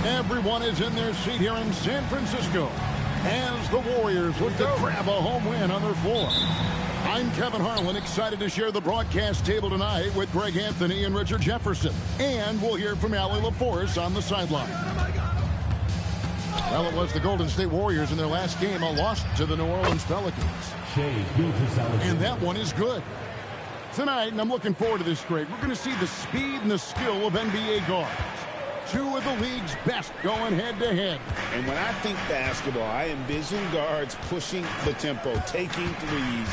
Everyone is in their seat here in San Francisco as the Warriors look to grab a home win on their floor. I'm Kevin Harlan, excited to share the broadcast table tonight with Greg Anthony and Richard Jefferson. And we'll hear from Allie LaForce on the sideline. Well, it was the Golden State Warriors in their last game, a loss to the New Orleans Pelicans. And that one is good. Tonight, and I'm looking forward to this, Greg, we're going to see the speed and the skill of NBA guards. Two of the league's best going head-to-head. And when I think basketball, I envision guards pushing the tempo, taking threes.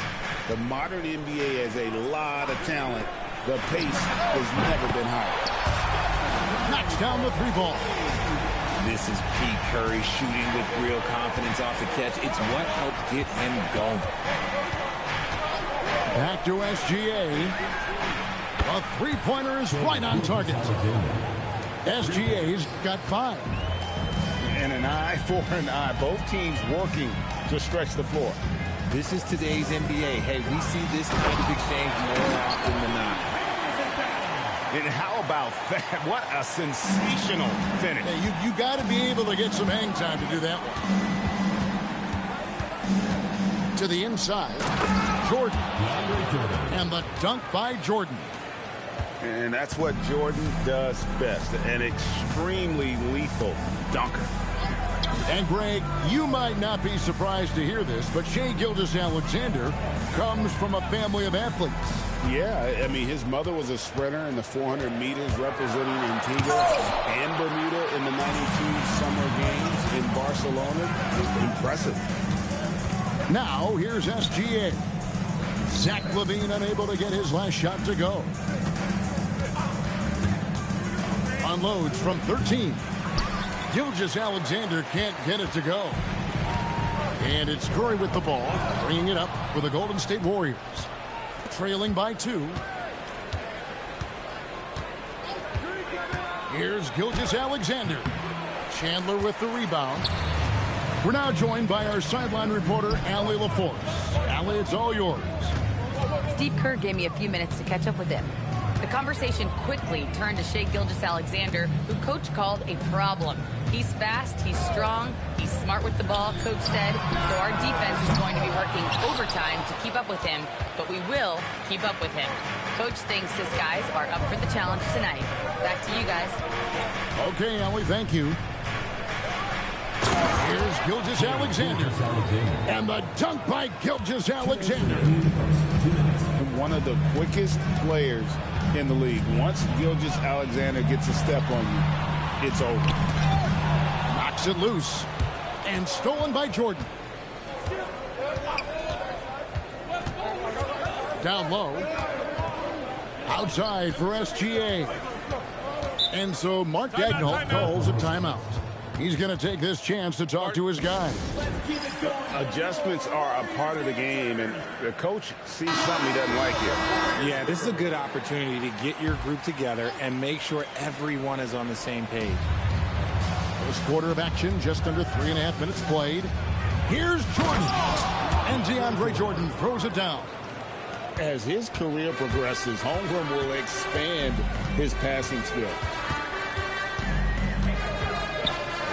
The modern NBA has a lot of talent. The pace has never been higher. Knocks down the three ball. This is Pete Curry shooting with real confidence off the catch. It's what helps get him going. Back to SGA. A three-pointer is right on target. SGA's got 5. And an eye for an eye. Both teams working to stretch the floor. This is today's NBA. Hey, we see this kind of exchange more often than not. And how about that? What a sensational finish. Hey, you got to be able to get some hang time to do that one. To the inside. Jordan. And the dunk by Jordan. And that's what Jordan does best. An extremely lethal dunker. And, Greg, you might not be surprised to hear this, but Shai Gilgeous-Alexander comes from a family of athletes. Yeah, I mean, his mother was a sprinter in the 400 meters representing Antigua and Bermuda in the 92 Summer Games in Barcelona. Impressive. Now, here's SGA. Zach LaVine unable to get his last shot to go. Unloads from 13. Gilgeous-Alexander can't get it to go. And it's Curry with the ball, bringing it up for the Golden State Warriors. Trailing by 2. Here's Gilgeous-Alexander. Chandler with the rebound. We're now joined by our sideline reporter, Allie LaForce. Allie, it's all yours. Steve Kerr gave me a few minutes to catch up with him. The conversation quickly turned to Shai Gilgeous-Alexander, who Coach called a problem. He's fast, he's strong, he's smart with the ball, Coach said, so our defense is going to be working overtime to keep up with him, but we will keep up with him. Coach thinks his guys are up for the challenge tonight. Back to you guys. Okay, Allie, thank you. Here's Gilgeous-Alexander. And the dunk by Gilgeous-Alexander. One of the quickest players in the league. Once Gilgeous-Alexander gets a step on you, it's over. Knocks it loose. And stolen by Jordan. Down low. Outside for SGA. And so Mark Daigneault calls a timeout. He's going to take this chance to talk to his guys. Adjustments are a part of the game, and the coach sees something he doesn't like here. Yeah, this is a good opportunity to get your group together and make sure everyone is on the same page. First quarter of action, just under 3.5 minutes played. Here's Jordan. And DeAndre Jordan throws it down. As his career progresses, Holmgren will expand his passing skill.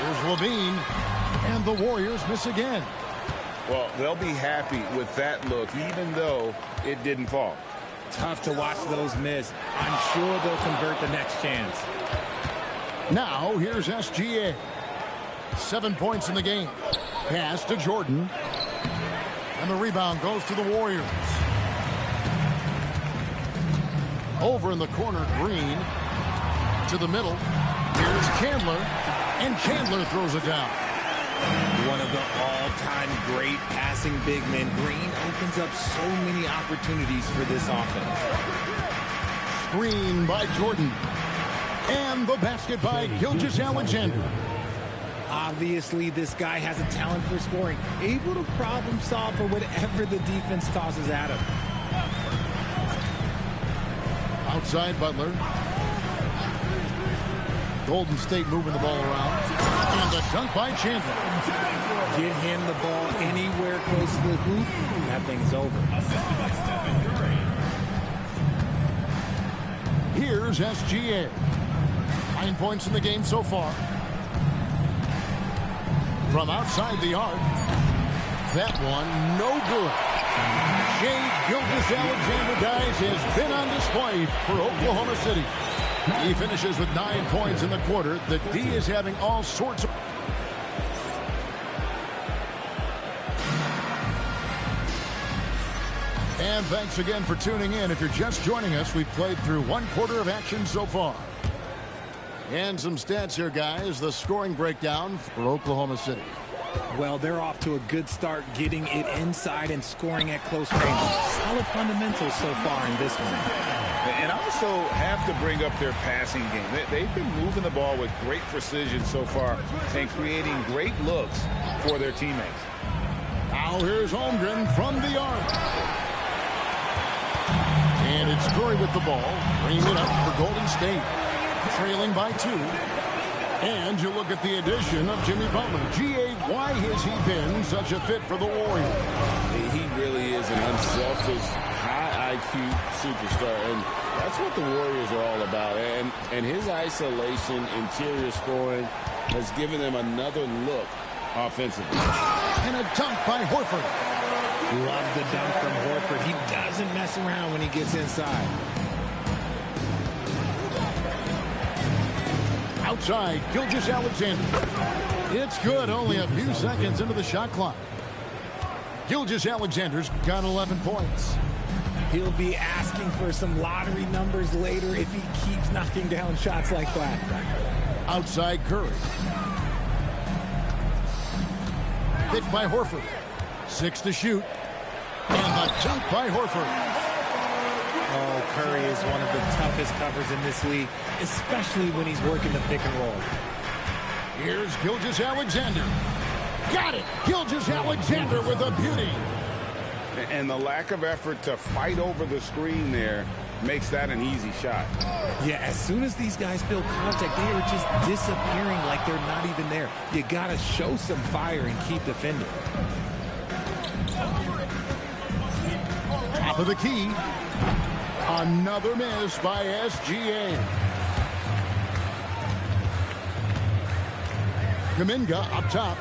Here's LaVine. And the Warriors miss again. Well, they'll be happy with that look, even though it didn't fall. Tough to watch those miss. I'm sure they'll convert the next chance. Now, here's SGA. 7 points in the game. Pass to Jordan. And the rebound goes to the Warriors. Over in the corner, Green. To the middle. Here's Chandler. And Chandler throws it down. One of the all-time great passing big men. Green opens up so many opportunities for this offense. Screen by Jordan. And the basket by Gilgeous-Alexander. Obviously, this guy has a talent for scoring. Able to problem solve for whatever the defense tosses at him. Outside Butler. Golden State moving the ball around. And the dunk by Chandler. Get him the ball anywhere close to the hoop, and that thing's over. Here's SGA. 9 points in the game so far. From outside the arc. That one, no good. Shai Gilgeous-Alexander has been on display for Oklahoma City. He finishes with 9 points in the quarter. The D is having all sorts of... And thanks again for tuning in. If you're just joining us, we've played through 1 quarter of action so far. And some stats here, guys. The scoring breakdown for Oklahoma City. Well, they're off to a good start getting it inside and scoring at close range. Solid fundamentals so far in this one. And also have to bring up their passing game. They've been moving the ball with great precision so far and creating great looks for their teammates. Now here's Holmgren from the arc. And it's Curry with the ball, bringing it up for Golden State. Trailing by 2. And you look at the addition of Jimmy Butler. G.A., why has he been such a fit for the Warriors? He really is an unselfish, high IQ superstar, and that's what the Warriors are all about. And his isolation, interior scoring has given them another look offensively. And a dunk by Horford. Love the dunk from Horford. He doesn't mess around when he gets inside. Outside, Gilgeous-Alexander. It's good, only a few seconds into the shot clock. Gilgeous-Alexander's got 11 points. He'll be asking for some lottery numbers later if he keeps knocking down shots like that. Outside, Curry. Picked by Horford. 6 to shoot. And the dunk by Horford. Oh, Curry is one of the toughest covers in this league, especially when he's working the pick and roll. Here's Gilgeous-Alexander. Got it! Gilgeous-Alexander with a beauty. And the lack of effort to fight over the screen there makes that an easy shot. Yeah, as soon as these guys feel contact, they are just disappearing like they're not even there. You got to show some fire and keep defending. Top of the key. Another miss by SGA. Kuminga up top.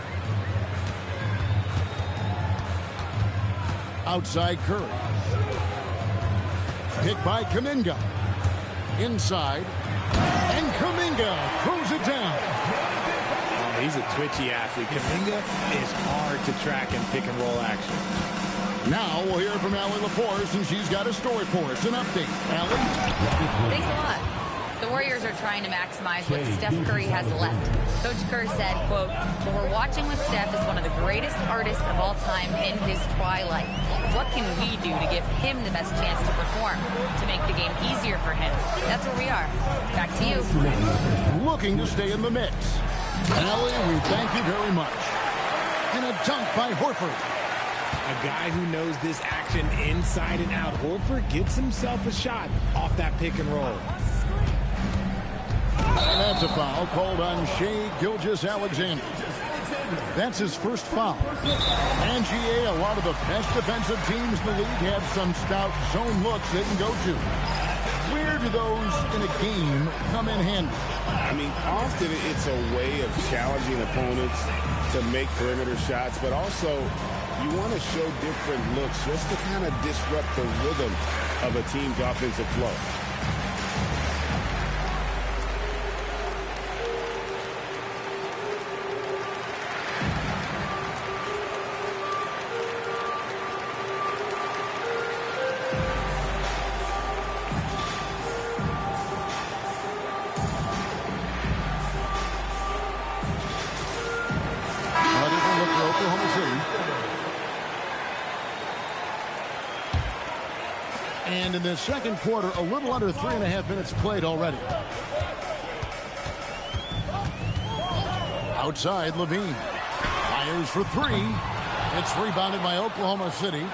Outside Curry. Picked by Kuminga. Inside. And Kuminga throws it down. Oh, he's a twitchy athlete. Kuminga is hard to track in pick and roll action. Now we'll hear from Allie LaForce, and she's got a story for us. An update. Allie? Thanks a lot. The Warriors are trying to maximize what Steph Curry has left. Coach Kerr said, quote, "What we're watching with Steph is one of the greatest artists of all time in his twilight. What can we do to give him the best chance to perform, to make the game easier for him?" That's where we are. Back to you. Looking to stay in the mix. Allie, we thank you very much. And a dunk by Horford. A guy who knows this action inside and out. Horford gets himself a shot off that pick and roll. And that's a foul called on Shai Gilgeous-Alexander. That's his first foul. And GA, a lot of the best defensive teams in the league have some stout zone looks they can go to. Where do those in a game come in handy? I mean, often it's a way of challenging opponents to make perimeter shots, but also you want to show different looks just to kind of disrupt the rhythm of a team's offensive flow. And in the second quarter, a little under 3.5 minutes played already. Outside, Levine fires for 3. It's rebounded by Oklahoma City.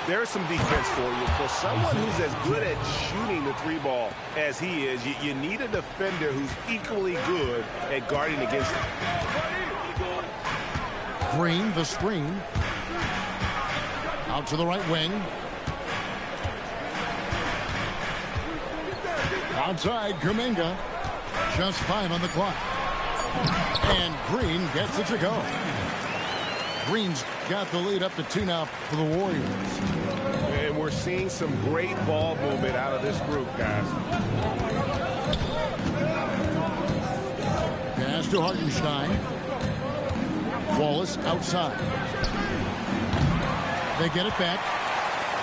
There's some defense for you. For someone who's as good at shooting the 3 ball as he is, you need a defender who's equally good at guarding against him. Green, the screen. Out to the right wing. Outside, Kuminga. Just 5 on the clock. And Green gets it to go. Green's got the lead up to 2 now for the Warriors. And we're seeing some great ball movement out of this group, guys. Pass to Hartenstein. Wallace outside. They get it back.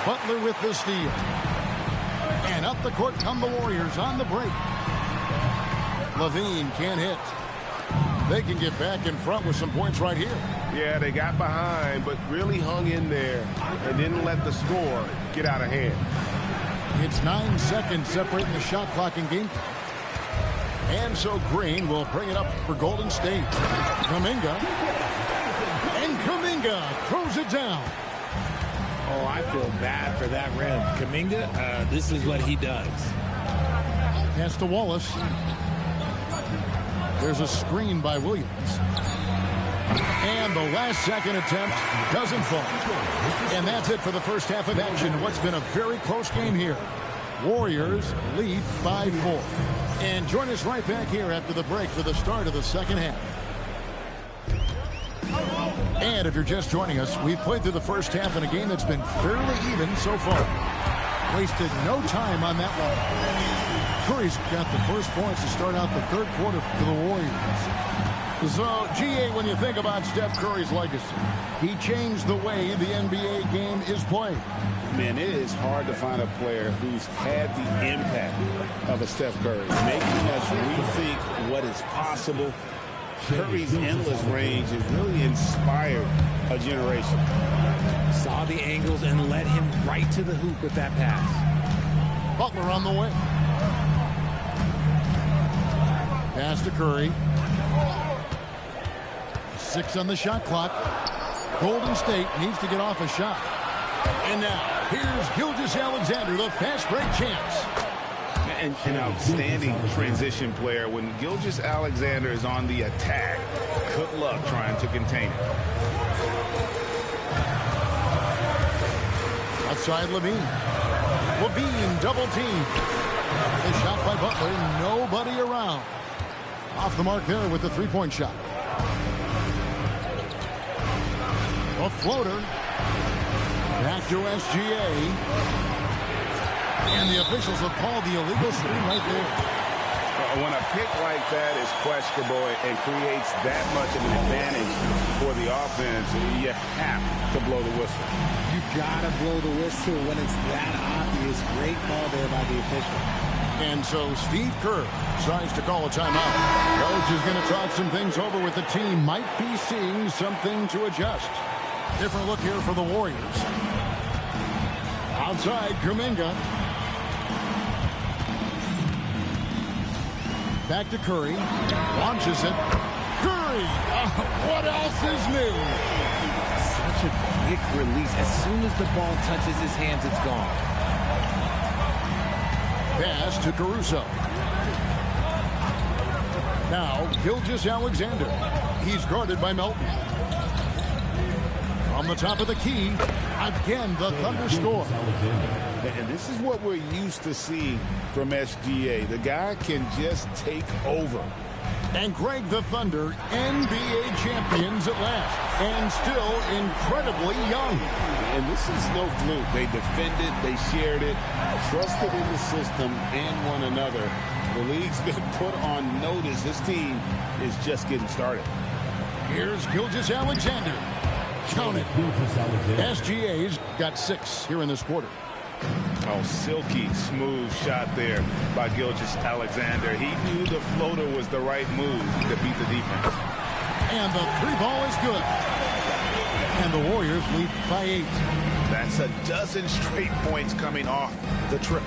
Butler with the steal. And up the court come the Warriors on the break. Levine can't hit. They can get back in front with some points right here. Yeah, they got behind, but really hung in there and didn't let the score get out of hand. It's 9 seconds separating the shot clock and game clock. And so Green will bring it up for Golden State. Kuminga. And Kuminga throws it down. Oh, I feel bad for that rim. Kuminga, this is what he does. Pass to Wallace. There's a screen by Williams. And the last second attempt doesn't fall. And that's it for the first half of action. What's been a very close game here. Warriors lead 5-4. And join us right back here after the break for the start of the second half. And if you're just joining us, we've played through the first half in a game that's been fairly even so far. Wasted no time on that one. Curry's got the first points to start out the third quarter for the Warriors. So, GA, when you think about Steph Curry's legacy, he changed the way the NBA game is played. Man, it is hard to find a player who's had the impact of a Steph Curry, making us rethink what is possible. Curry's endless range has really inspired a generation. Saw the angles and led him right to the hoop with that pass. Butler on the way. Pass to Curry. 6 on the shot clock. Golden State needs to get off a shot. And now, here's Gilgeous-Alexander, the fast break champs. An outstanding transition player. When Gilgeous-Alexander is on the attack, good luck trying to contain it. Outside Levine. Levine double team. A shot by Butler. Nobody around. Off the mark there with the three-point shot. A floater. Back to SGA. And the officials have called the illegal screen right there. When a pick like that is questionable and creates that much of an advantage for the offense, you have to blow the whistle. You gotta blow the whistle when it's that obvious. Great ball there by the official. And so Steve Kerr decides to call a timeout. Coach is going to talk some things over with the team. Might be seeing something to adjust. Different look here for the Warriors. Outside, Kuminga. Back to Curry. Launches it. Curry! What else is new? Such a quick release. As soon as the ball touches his hands, it's gone. Pass to Caruso. Now, Gilgeous-Alexander. He's guarded by Melton. From the top of the key, again, the Thunder score. And this is what we're used to seeing from SGA. The guy can just take over. And Greg, the Thunder, NBA champions at last. And still incredibly young. And this is no fluke. They defended, they shared it, trusted in the system and one another. The league's been put on notice. This team is just getting started. Here's Gilgeous-Alexander. Count it. SGA's got 6 here in this quarter. Oh, silky smooth shot there by Gilgeous-Alexander. He knew the floater was the right move to beat the defense. And the 3 ball is good. And the Warriors lead by 8. That's a dozen straight points coming off the trip.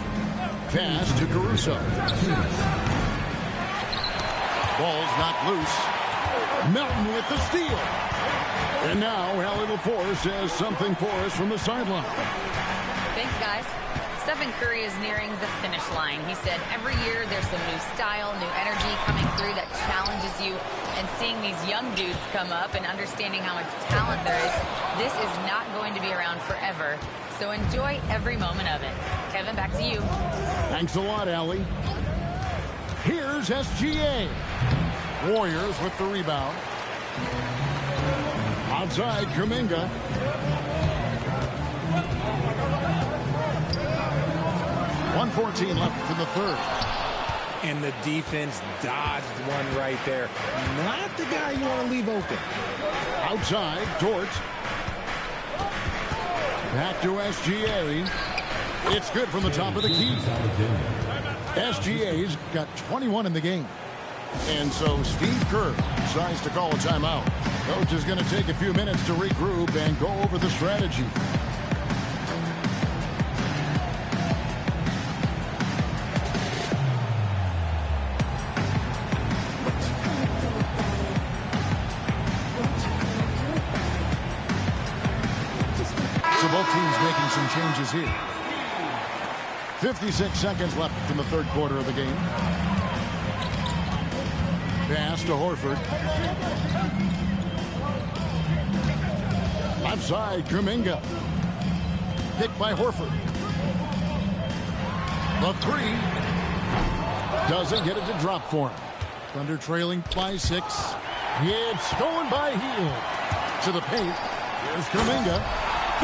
Pass to Caruso. Ball's knocked loose. Melton with the steal. And now Allie LaForce has something for us from the sideline. Thanks, guys. Stephen Curry is nearing the finish line. He said every year there's some new style, new energy coming through that challenges you. And seeing these young dudes come up and understanding how much talent there is, this is not going to be around forever. So enjoy every moment of it. Kevin, back to you. Thanks a lot, Allie. Here's SGA. Warriors with the rebound. Outside, Kuminga. .114 left in the third. And the defense dodged one right there. Not the guy you want to leave open. Outside, Dort. Back to SGA. It's good from the top of the key. SGA's got 21 in the game. And so Steve Kerr decides to call a timeout. Coach is going to take a few minutes to regroup and go over the strategy. So both teams making some changes here. 56 seconds left in the third quarter of the game. Pass to Horford. Left side, Kuminga. Picked by Horford. The three. Doesn't get it to drop for him. Thunder trailing by 6. It's going by heel. To the paint. Here's Kuminga.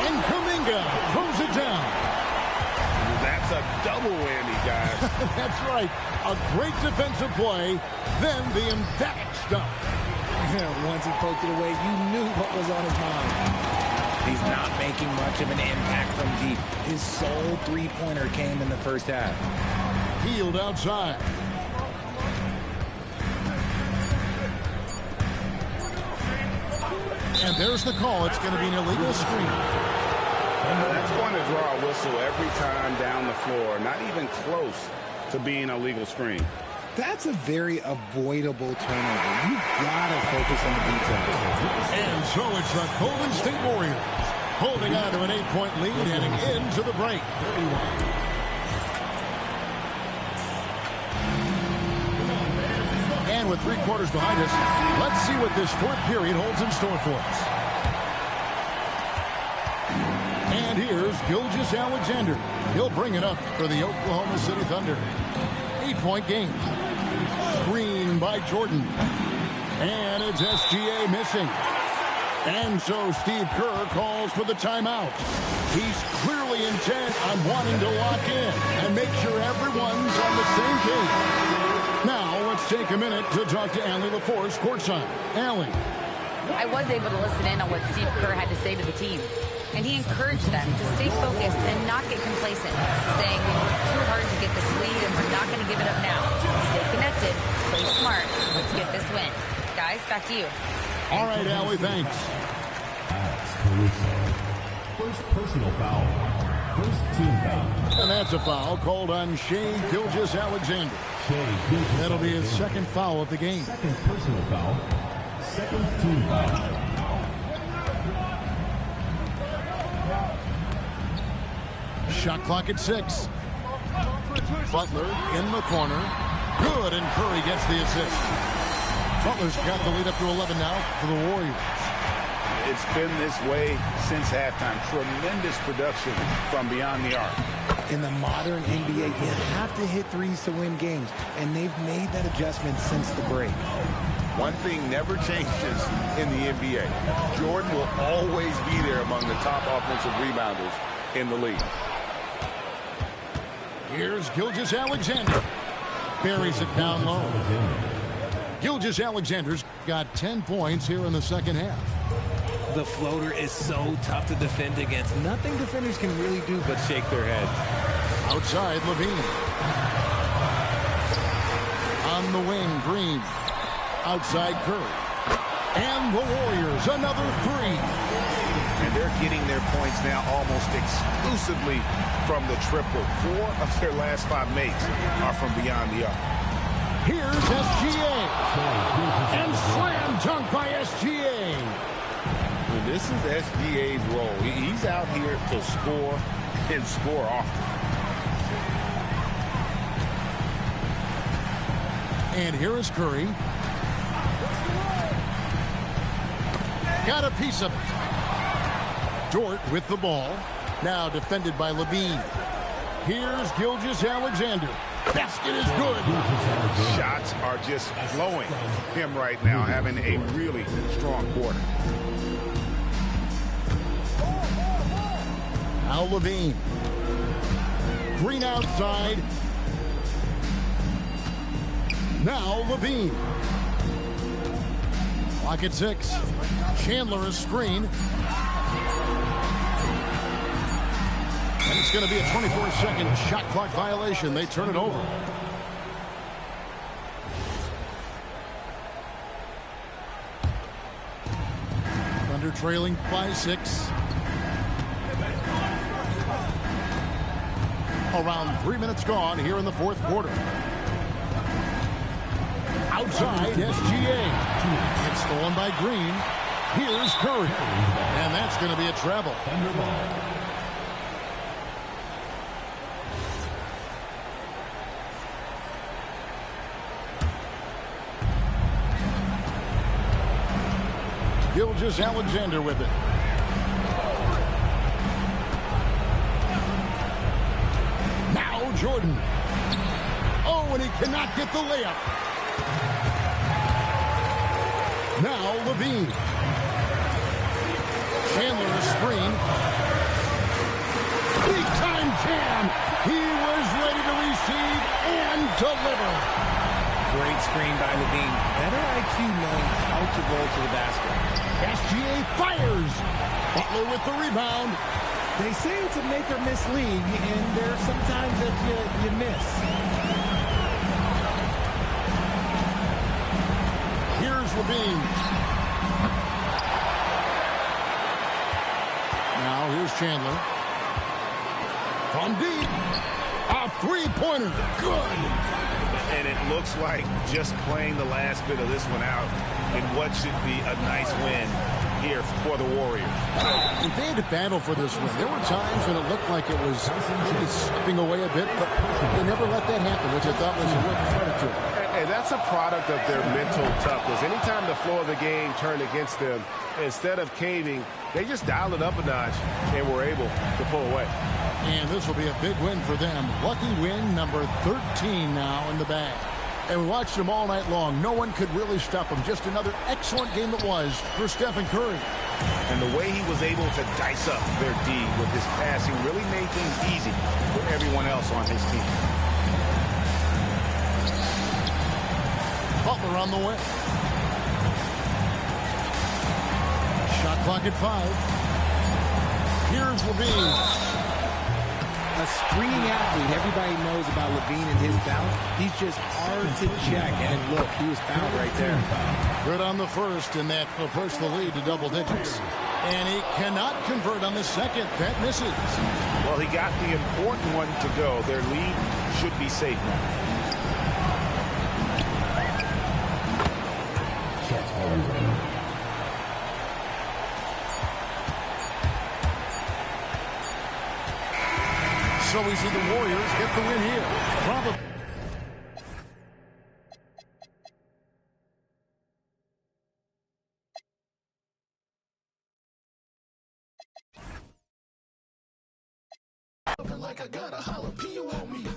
And Kuminga throws it down. That's a double whammy, guys. That's right. A great defensive play, then the emphatic stuff. Once he poked it away, you knew what was on his mind. He's not making much of an impact from deep. His sole three-pointer came in the first half. Healed outside. And there's the call. It's going to be an illegal screen. That's going to draw a whistle every time down the floor. Not even close to being a legal screen. That's a very avoidable turnover. You gotta focus on the details. And so it's the Golden State Warriors holding on to an 8-point lead heading into the break. And with 3 quarters behind us, let's see what this fourth period holds in store for us. And here's Gilgeous-Alexander. He'll bring it up for the Oklahoma City Thunder. 8-point game. Screen by Jordan. And it's SGA missing. And so Steve Kerr calls for the timeout. He's clearly intent on wanting to lock in and make sure everyone's on the same page. Now let's take a minute to talk to Allie LaForce courtside. Allie. I was able to listen in on what Steve Kerr had to say to the team. And he encouraged them to stay focused and not get complacent, saying we worked too hard to get this lead and we're not going to give it up now. Stay connected, play smart, let's get this win. Guys, back to you. All right, Allie, thanks. First personal foul. First team foul. And that's a foul called on Shai Gilgeous-Alexander. That'll be his second foul of the game. Second personal foul. Second team foul. Shot clock at 6. Butler in the corner. Good, and Curry gets the assist. Butler's got the lead up to 11 now for the Warriors. It's been this way since halftime. Tremendous production from beyond the arc. In the modern NBA, you have to hit threes to win games, and they've made that adjustment since the break. One thing never changes in the NBA. Jordan will always be there among the top offensive rebounders in the league. Here's Gilgeous-Alexander. Buries it down low. Gilgeous-Alexander's got 10 points here in the second half. The floater is so tough to defend against. Nothing defenders can really do but shake their heads. Outside, Levine. On the wing, Green. Outside, Curry. And the Warriors, another 3. And they're getting their points now almost exclusively from the triple. 4 of their last 5 makes are from beyond the arc. Here's SGA. And slam dunk by SGA. And this is SGA's role. He's out here to score and score often. And here is Curry. Got a piece of it. Dort with the ball. Now defended by Levine. Here's Gilgeous-Alexander. Basket is good. Shots are just flowing from him right now, having a really strong quarter. Now Levine. Green outside. Now Levine. Clock at 6. Chandler is screen. And it's going to be a 24-second shot clock violation. They turn it over. Thunder trailing by 6. Around 3 minutes gone here in the fourth quarter. Outside, SGA. It's stolen by Green. Here's Curry. And that's going to be a travel. Gilgeous-Alexander with it. Now Jordan. Oh, and he cannot get the layup. Now Levine. Chandler is screen. Big time jam. He was ready to receive and deliver. Great screen by Levine. Better IQ knowing how to roll to the basket. SGA fires. Butler with the rebound. They say it's a make or miss league, and there's sometimes that you miss. Here's Levine. Now here's Chandler. From deep. A three-pointer. Good. And it looks like just playing the last bit of this one out in what should be a nice win here for the Warriors. They had to battle for this win. There were times when it looked like it was maybe slipping away a bit, but they never let that happen, which I thought was a real credit to them. And that's a product of their mental toughness. Anytime the flow of the game turned against them, instead of caving, they just dialed it up a notch and were able to pull away. And this will be a big win for them. Lucky win number 13 now in the bag. And we watched them all night long. No one could really stop them. Just another excellent game it was for Stephen Curry. And the way he was able to dice up their D with his passing really made things easy for everyone else on his team. Butler on the way. Shot clock at 5. Here's Levine. A springing athlete. Everybody knows about Levine and his balance. He's just hard to check. And look, he was fouled right there. Good on the first, and that will push the lead to double digits. And he cannot convert on the second. That misses. Well, he got the important one to go. Their lead should be safe now. So we see the Warriors get the win here. Probably. Like I got a jalapeno on me.